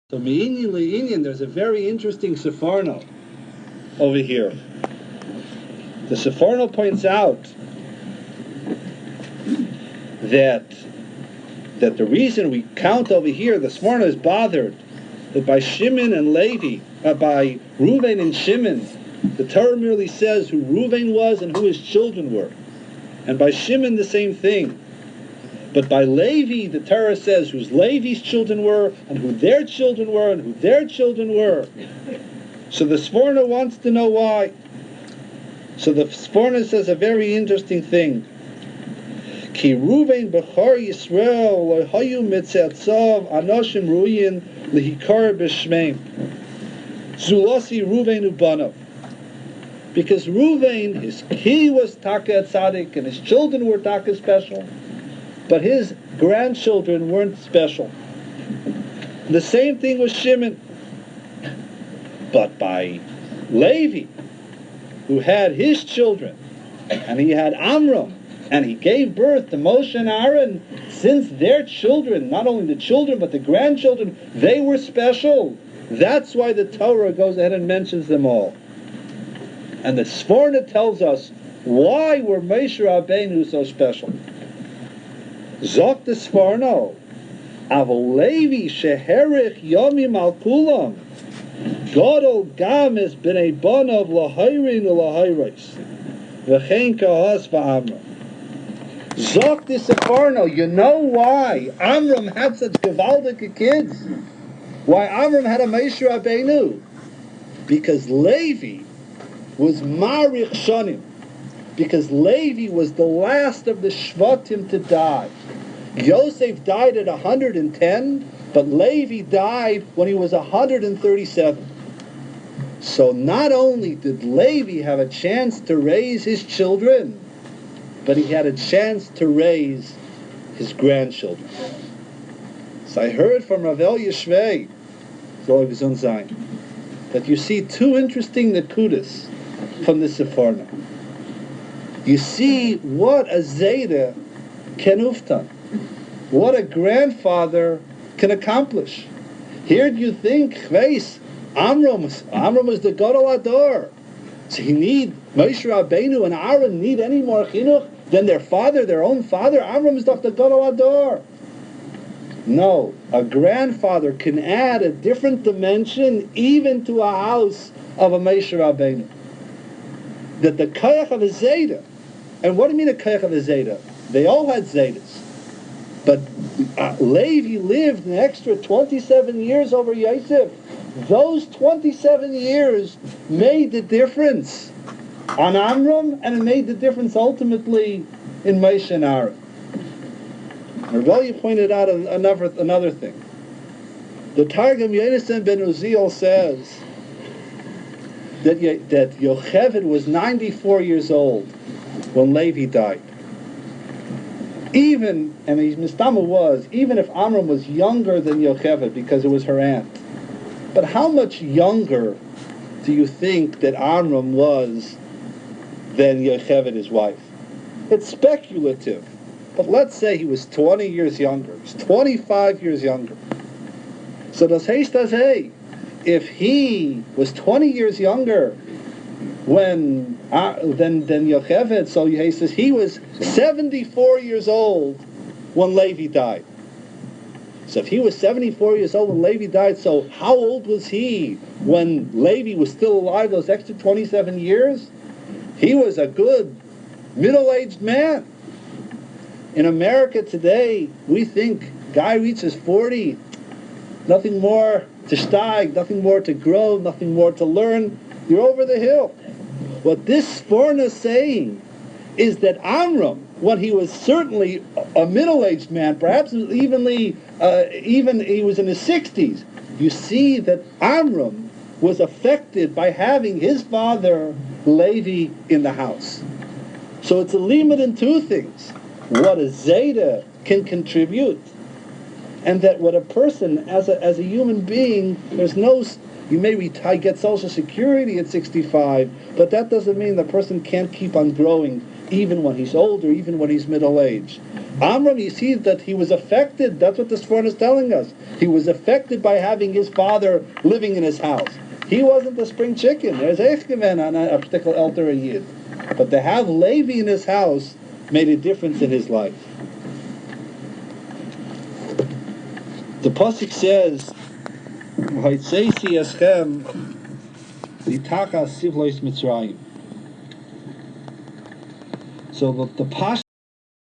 So Me'inyan Le'inyan, there's a very interesting Sefarno over here. The Sefarno points out that the reason we count over here, the Sefarno is bothered that by Shimon and Levi, by Reuven and Shimon, the Torah merely says who Reuven was and who his children were. And by Shimon, the same thing. But by Levi, the Torah says whose Levi's children were, and who their children were, and who their children were. So the Sforno wants to know why. So the Sforno says a very interesting thing. Ki Ruvain b'char Yisrael lo hayu mitzetzav anoshim ruyin lehikar b'shmeim. Zulasi Ruvain ubanav. Because Ruvain, he was Taka Tzaddik, and his children were Taka special. But his grandchildren weren't special. The same thing with Shimon. But by Levi, who had his children, and he had Amram, and he gave birth to Moshe and Aaron, since their children, not only the children, but the grandchildren, they were special. That's why the Torah goes ahead and mentions them all. And the Sforna tells us, why were Moshe Rabbeinu so special? Zok the Sforno, Avol Levi sheherich yomim al kulam, Godol gam es b'nei bonov lahayrin ulahayris, v'chein kahas v'amram. Zok the Sforno, you know why Amram had such gewaldige kids? Why Amram had a Moshe Rabbeinu? Because Levi was marich shanim. Because Levi was the last of the Shvatim to die. Yosef died at 110, but Levi died when he was 137. So not only did Levi have a chance to raise his children, but he had a chance to raise his grandchildren. So I heard from Rav Elia Shvei, that you see two interesting nakudas from the Sefarno. You see what a Zayda can uftan, what a grandfather can accomplish. Here do you think, Chveis, Amram was the Gadol Ador. So he need, Moshe Rabbeinu and Aaron need any more chinuch than their father, their own father? Amram is the Gadol Ador. No, a grandfather can add a different dimension even to a house of a Moshe Rabbeinu. That the Kayach of a Zayda. And what do you mean a Kayach of a Zayda? They all had Zaydas. But Levi lived an extra 27 years over Yosef. Those 27 years made the difference on Amram, and it made the difference ultimately in Moshe and Aaron. Rebellion pointed out another thing. The Targum Yonasan ben Uziel says that Yocheved was 94 years old when Levi died. Even if Amram was younger than Yocheved because it was her aunt. But how much younger do you think that Amram was than Yocheved, his wife? It's speculative. But let's say he was 20 years younger. He was 25 yees younger. So das heißt, if he was 20 years younger than Yocheved, so he says he was 74 years old when Levi died. So if he was 74 years old when Levi died, so how old was he when Levi was still alive those extra 27 years? He was a good middle-aged man. In America today, we think guy reaches 40, nothing more to steig, nothing more to grow, nothing more to learn. You're over the hill. What this Sforna is saying is that Amram, when he was certainly a middle-aged man, perhaps even he was in his 60s, you see that Amram was affected by having his father Levi in the house. So it's a limit in two things. What a Zayda can contribute, and that what a person, as a human being, you may retire, get Social Security at 65, but that doesn't mean the person can't keep on growing even when he's older, even when he's middle-aged. Amram, you see that he was affected. That's what the Sforno is telling us. He was affected by having his father living in his house. He wasn't a spring chicken. There's Eichgemen on a particular elder yid. But to have Levi in his house made a difference in his life. The pasuk says, "Vaytzeisi eschem litachas sivlois Mitzrayim." So the